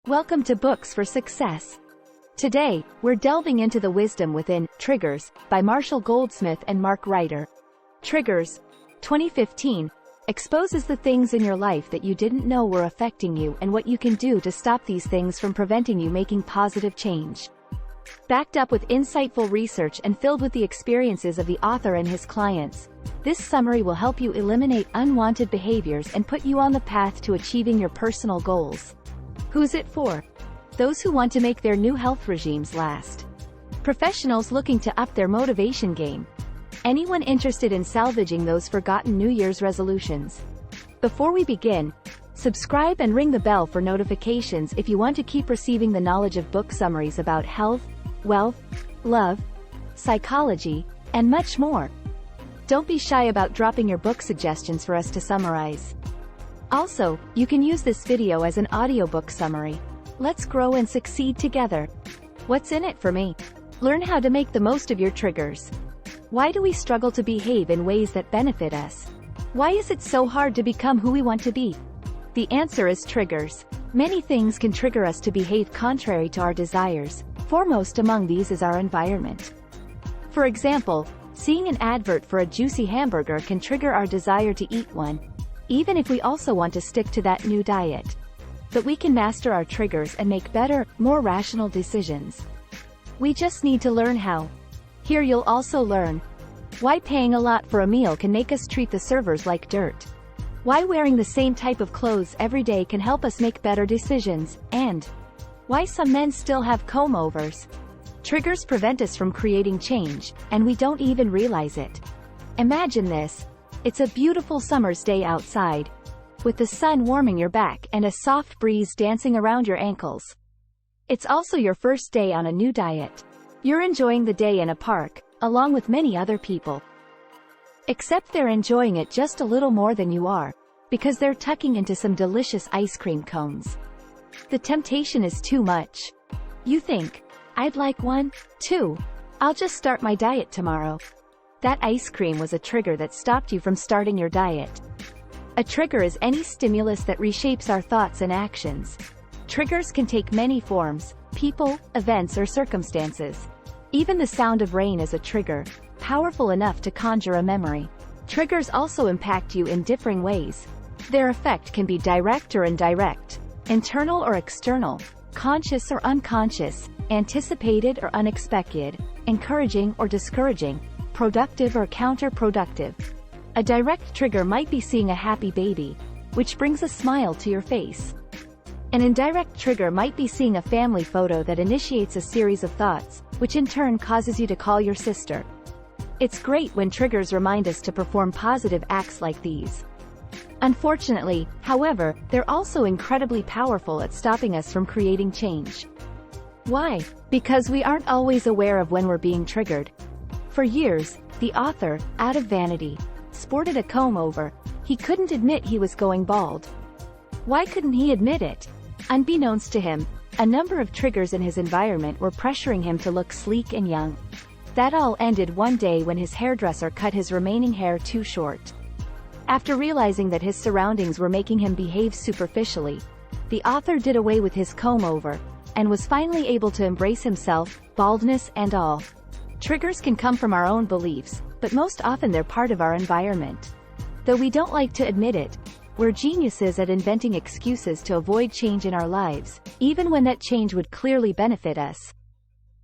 Welcome to Books for Success. Today, we're delving into the wisdom within Triggers by Marshall Goldsmith and Mark Ryder. Triggers, 2015, exposes the things in your life that you didn't know were affecting you and what you can do to stop these things from preventing you making positive change. Backed up with insightful research and filled with the experiences of the author and his clients, this summary will help you eliminate unwanted behaviors and put you on the path to achieving your personal goals. Who's it for? Those who want to make their new health regimes last. Professionals looking to up their motivation game. Anyone interested in salvaging those forgotten New Year's resolutions. Before we begin, subscribe and ring the bell for notifications if you want to keep receiving the knowledge of book summaries about health, wealth, love, psychology, and much more. Don't be shy about dropping your book suggestions for us to summarize. Also, you can use this video as an audiobook summary. Let's grow and succeed together. What's in it for me? Learn how to make the most of your triggers. Why do we struggle to behave in ways that benefit us? Why is it so hard to become who we want to be? The answer is triggers. Many things can trigger us to behave contrary to our desires. Foremost among these is our environment. For example, seeing an advert for a juicy hamburger can trigger our desire to eat one, even if we also want to stick to that new diet. But we can master our triggers and make better, more rational decisions. We just need to learn how. Here you'll also learn why paying a lot for a meal can make us treat the servers like dirt, why wearing the same type of clothes every day can help us make better decisions, and why some men still have comb-overs. Triggers prevent us from creating change, and we don't even realize it. Imagine this. It's a beautiful summer's day outside, with the sun warming your back and a soft breeze dancing around your ankles. It's also your first day on a new diet. You're enjoying the day in a park, along with many other people. Except they're enjoying it just a little more than you are, because they're tucking into some delicious ice cream cones. The temptation is too much. You think, I'd like one, too. I'll just start my diet tomorrow. That ice cream was a trigger that stopped you from starting your diet. A trigger is any stimulus that reshapes our thoughts and actions. Triggers can take many forms: people, events, or circumstances. Even the sound of rain is a trigger, powerful enough to conjure a memory. Triggers also impact you in differing ways. Their effect can be direct or indirect, internal or external, conscious or unconscious, anticipated or unexpected, encouraging or discouraging, productive or counterproductive. A direct trigger might be seeing a happy baby, which brings a smile to your face. An indirect trigger might be seeing a family photo that initiates a series of thoughts, which in turn causes you to call your sister. It's great when triggers remind us to perform positive acts like these. Unfortunately, however, they're also incredibly powerful at stopping us from creating change. Why? Because we aren't always aware of when we're being triggered. For years, the author, out of vanity, sported a comb-over. He couldn't admit he was going bald. Why couldn't he admit it? Unbeknownst to him, a number of triggers in his environment were pressuring him to look sleek and young. That all ended one day when his hairdresser cut his remaining hair too short. After realizing that his surroundings were making him behave superficially, the author did away with his comb-over, and was finally able to embrace himself, baldness and all. Triggers can come from our own beliefs, but most often they're part of our environment. Though we don't like to admit it, we're geniuses at inventing excuses to avoid change in our lives, even when that change would clearly benefit us.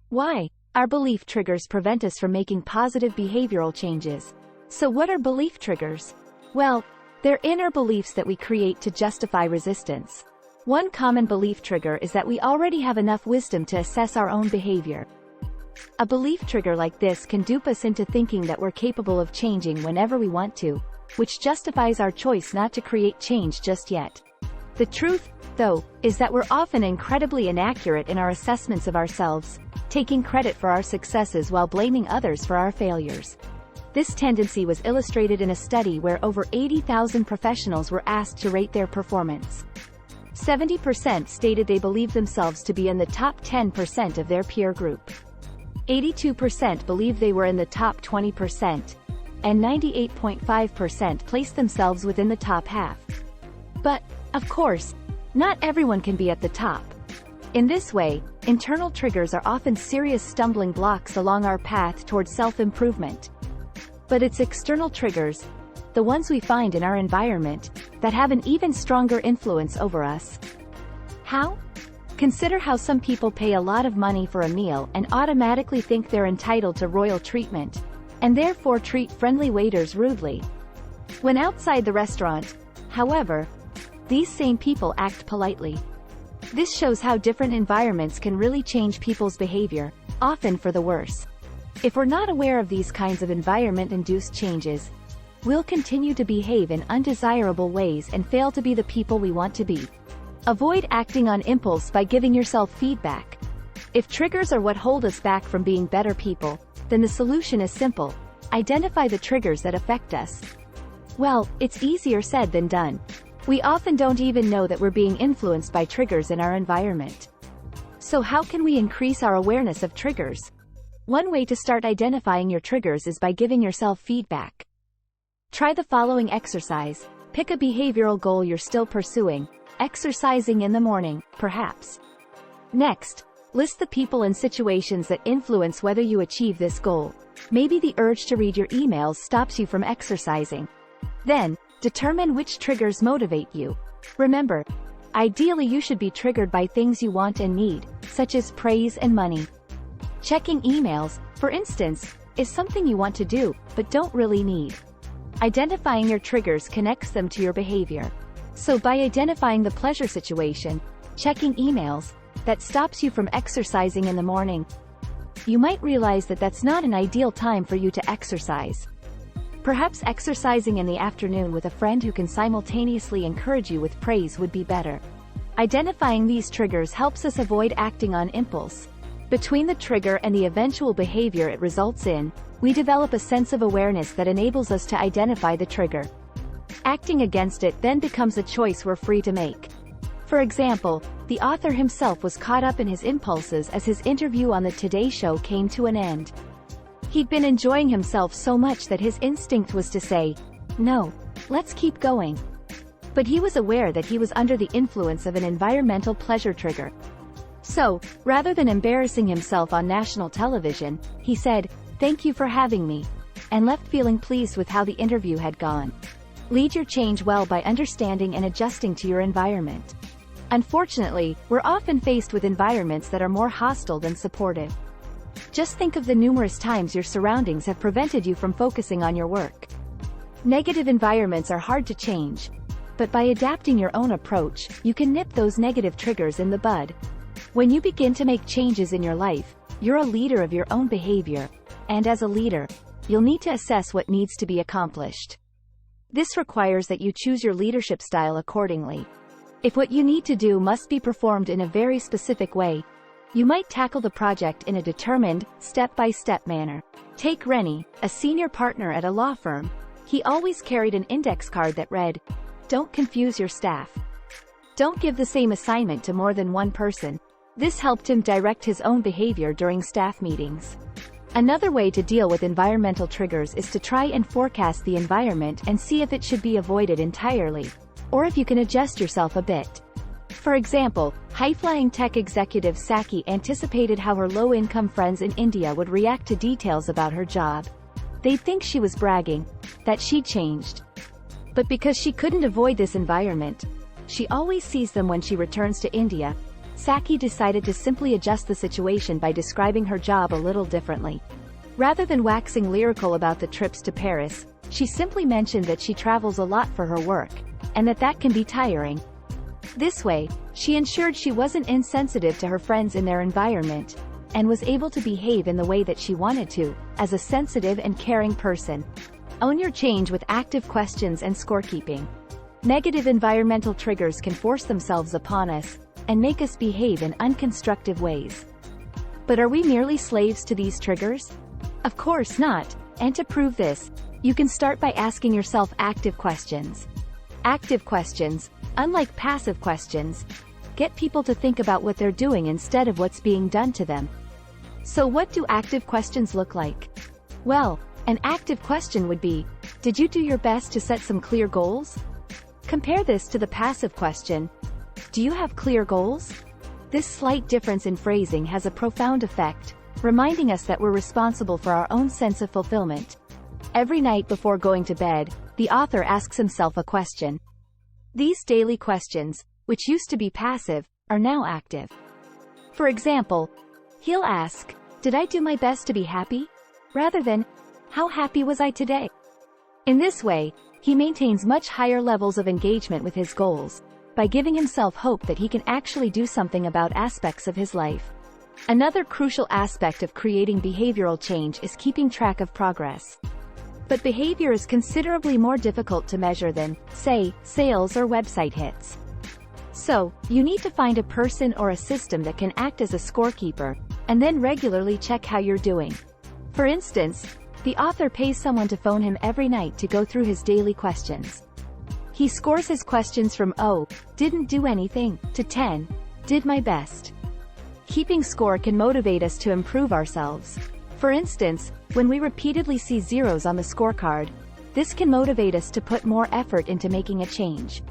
Why? Our belief triggers prevent us from making positive behavioral changes. So what are belief triggers? Well, they're inner beliefs that we create to justify resistance. One common belief trigger is that we already have enough wisdom to assess our own behavior. A belief trigger like this can dupe us into thinking that we're capable of changing whenever we want to, which justifies our choice not to create change just yet. The truth, though, is that we're often incredibly inaccurate in our assessments of ourselves, taking credit for our successes while blaming others for our failures. This tendency was illustrated in a study where over 80,000 professionals were asked to rate their performance. 70% stated they believed themselves to be in the top 10% of their peer group. 82% believed they were in the top 20%, and 98.5% placed themselves within the top half. But, of course, not everyone can be at the top. In this way, internal triggers are often serious stumbling blocks along our path towards self-improvement. But it's external triggers, the ones we find in our environment, that have an even stronger influence over us. How? Consider how some people pay a lot of money for a meal and automatically think they're entitled to royal treatment, and therefore treat friendly waiters rudely. When outside the restaurant, however, these same people act politely. This shows how different environments can really change people's behavior, often for the worse. If we're not aware of these kinds of environment-induced changes, we'll continue to behave in undesirable ways and fail to be the people we want to be. Avoid acting on impulse by giving yourself feedback. If triggers are what hold us back from being better people, then the solution is simple: identify the triggers that affect us. Well, it's easier said than done. We often don't even know that we're being influenced by triggers in our environment. So how can we increase our awareness of triggers? One way to start identifying your triggers is by giving yourself feedback. Try the following exercise. Pick a behavioral goal you're still pursuing, exercising in the morning, perhaps. Next, list the people and situations that influence whether you achieve this goal. Maybe the urge to read your emails stops you from exercising. Then, determine which triggers motivate you. Remember, ideally you should be triggered by things you want and need, such as praise and money. Checking emails, for instance, is something you want to do, but don't really need. Identifying your triggers connects them to your behavior. So by identifying the pleasure situation, checking emails, that stops you from exercising in the morning, you might realize that that's not an ideal time for you to exercise. Perhaps exercising in the afternoon with a friend who can simultaneously encourage you with praise would be better. Identifying these triggers helps us avoid acting on impulse. Between the trigger and the eventual behavior it results in, we develop a sense of awareness that enables us to identify the trigger. Acting against it then becomes a choice we're free to make. For example, the author himself was caught up in his impulses as his interview on the Today Show came to an end. He'd been enjoying himself so much that his instinct was to say, "No, let's keep going." But he was aware that he was under the influence of an environmental pleasure trigger. So, rather than embarrassing himself on national television, he said, "Thank you for having me," and left feeling pleased with how the interview had gone. Lead your change well by understanding and adjusting to your environment. Unfortunately, we're often faced with environments that are more hostile than supportive. Just think of the numerous times your surroundings have prevented you from focusing on your work. Negative environments are hard to change, but by adapting your own approach, you can nip those negative triggers in the bud. When you begin to make changes in your life, you're a leader of your own behavior, and as a leader, you'll need to assess what needs to be accomplished. This requires that you choose your leadership style accordingly. If what you need to do must be performed in a very specific way, you might tackle the project in a determined, step-by-step manner. Take Rennie, a senior partner at a law firm. He always carried an index card that read, "Don't confuse your staff. Don't give the same assignment to more than one person." This helped him direct his own behavior during staff meetings. Another way to deal with environmental triggers is to try and forecast the environment and see if it should be avoided entirely, or if you can adjust yourself a bit. For example, high-flying tech executive Saki anticipated how her low-income friends in India would react to details about her job. They'd think she was bragging, that she'd changed. But because she couldn't avoid this environment, she always sees them when she returns to India, Saki decided to simply adjust the situation by describing her job a little differently. Rather than waxing lyrical about the trips to Paris, she simply mentioned that she travels a lot for her work, and that can be tiring. This way, she ensured she wasn't insensitive to her friends in their environment, and was able to behave in the way that she wanted to, as a sensitive and caring person. Own your change with active questions and scorekeeping. Negative environmental triggers can force themselves upon us, and make us behave in unconstructive ways. But are we merely slaves to these triggers? Of course not, and to prove this, you can start by asking yourself active questions. Active questions, unlike passive questions, get people to think about what they're doing instead of what's being done to them. So what do active questions look like? Well, an active question would be, did you do your best to set some clear goals? Compare this to the passive question, do you have clear goals? This slight difference in phrasing has a profound effect, reminding us that we're responsible for our own sense of fulfillment. Every night before going to bed, the author asks himself a question. These daily questions, which used to be passive, are now active. For example, he'll ask, "Did I do my best to be happy?" rather than, "How happy was I today?" In this way, he maintains much higher levels of engagement with his goals, by giving himself hope that he can actually do something about aspects of his life. Another crucial aspect of creating behavioral change is keeping track of progress. But behavior is considerably more difficult to measure than, say, sales or website hits. So, you need to find a person or a system that can act as a scorekeeper, and then regularly check how you're doing. For instance, the author pays someone to phone him every night to go through his daily questions. He scores his questions from "Oh, didn't do anything" to 10, "Did my best." Keeping score can motivate us to improve ourselves. For instance, when we repeatedly see zeros on the scorecard, this can motivate us to put more effort into making a change.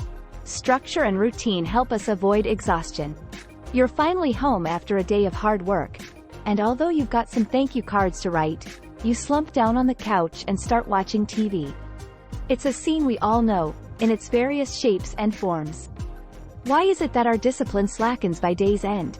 Structure and routine help us avoid exhaustion. You're finally home after a day of hard work, and although you've got some thank you cards to write, you slump down on the couch and start watching TV. It's a scene we all know, in its various shapes and forms. Why is it that our discipline slackens by day's end?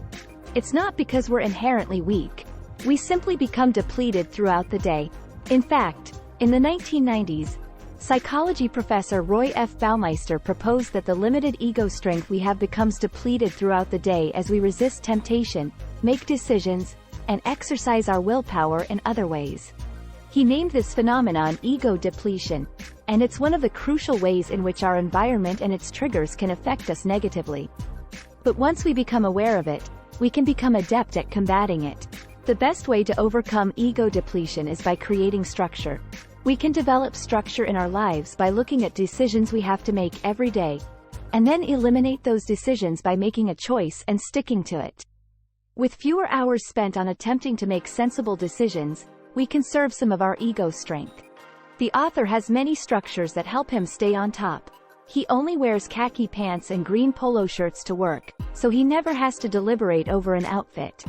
It's not because we're inherently weak. We simply become depleted throughout the day. In fact, in the 1990s, psychology professor Roy F. Baumeister proposed that the limited ego strength we have becomes depleted throughout the day as we resist temptation, make decisions, and exercise our willpower in other ways. He named this phenomenon ego depletion, and it's one of the crucial ways in which our environment and its triggers can affect us negatively. But once we become aware of it, we can become adept at combating it. The best way to overcome ego depletion is by creating structure. We can develop structure in our lives by looking at decisions we have to make every day, and then eliminate those decisions by making a choice and sticking to it. With fewer hours spent on attempting to make sensible decisions, we conserve some of our ego strength. The author has many structures that help him stay on top. He only wears khaki pants and green polo shirts to work, so he never has to deliberate over an outfit.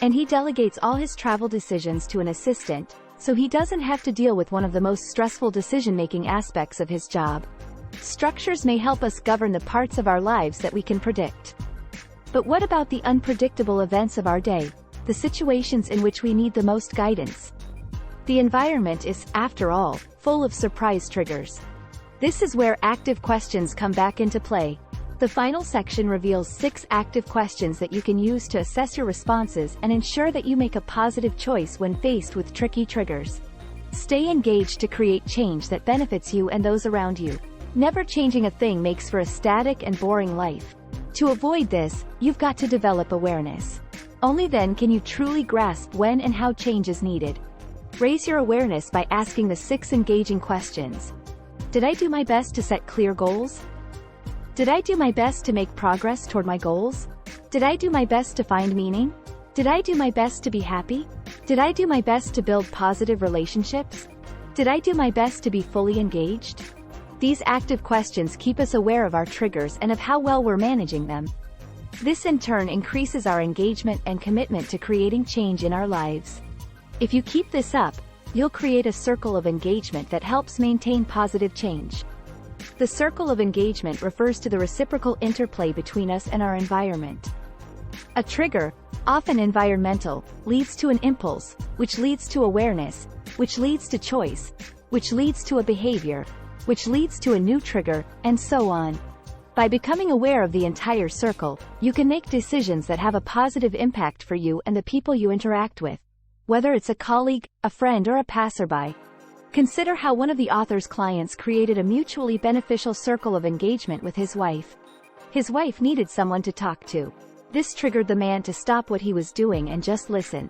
And he delegates all his travel decisions to an assistant, so he doesn't have to deal with one of the most stressful decision-making aspects of his job. Structures may help us govern the parts of our lives that we can predict. But what about the unpredictable events of our day, the situations in which we need the most guidance? The environment is, after all, full of surprise triggers. This is where active questions come back into play. The final section reveals 6 active questions that you can use to assess your responses and ensure that you make a positive choice when faced with tricky triggers. Stay engaged to create change that benefits you and those around you. Never changing a thing makes for a static and boring life. To avoid this, you've got to develop awareness. Only then can you truly grasp when and how change is needed. Raise your awareness by asking the 6 engaging questions. Did I do my best to set clear goals? Did I do my best to make progress toward my goals? Did I do my best to find meaning? Did I do my best to be happy? Did I do my best to build positive relationships? Did I do my best to be fully engaged? These active questions keep us aware of our triggers and of how well we're managing them. This in turn increases our engagement and commitment to creating change in our lives. If you keep this up, you'll create a circle of engagement that helps maintain positive change. The circle of engagement refers to the reciprocal interplay between us and our environment. A trigger, often environmental, leads to an impulse, which leads to awareness, which leads to choice, which leads to a behavior, which leads to a new trigger, and so on. By becoming aware of the entire circle, you can make decisions that have a positive impact for you and the people you interact with, whether it's a colleague, a friend, or a passerby. Consider how one of the author's clients created a mutually beneficial circle of engagement with his wife. His wife needed someone to talk to. This triggered the man to stop what he was doing and just listen.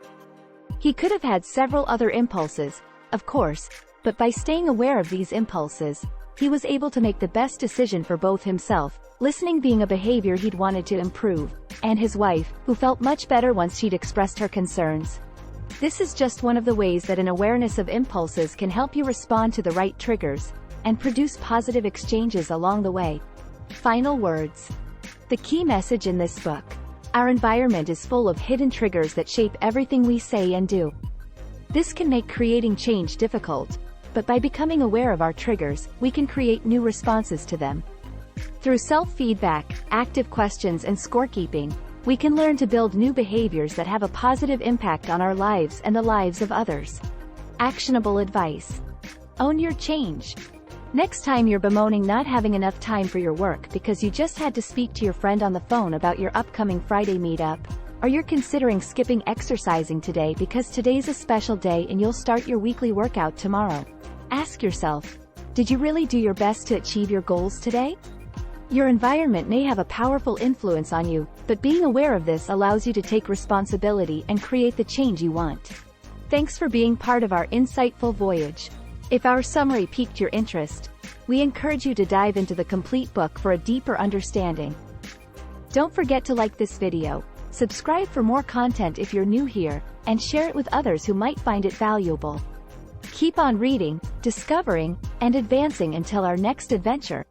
He could have had several other impulses, of course, but by staying aware of these impulses, he was able to make the best decision for both himself, listening being a behavior he'd wanted to improve, and his wife, who felt much better once she'd expressed her concerns. This is just one of the ways that an awareness of impulses can help you respond to the right triggers, and produce positive exchanges along the way. Final words. The key message in this book. Our environment is full of hidden triggers that shape everything we say and do. This can make creating change difficult, but by becoming aware of our triggers, we can create new responses to them. Through self-feedback, active questions and scorekeeping, we can learn to build new behaviors that have a positive impact on our lives and the lives of others. Actionable advice. Own your change. Next time you're bemoaning not having enough time for your work because you just had to speak to your friend on the phone about your upcoming Friday meetup, or you're considering skipping exercising today because today's a special day and you'll start your weekly workout tomorrow, ask yourself, did you really do your best to achieve your goals today? Your environment may have a powerful influence on you, but being aware of this allows you to take responsibility and create the change you want. Thanks for being part of our insightful voyage. If our summary piqued your interest, we encourage you to dive into the complete book for a deeper understanding. Don't forget to like this video, subscribe for more content if you're new here, and share it with others who might find it valuable. Keep on reading, discovering, and advancing until our next adventure.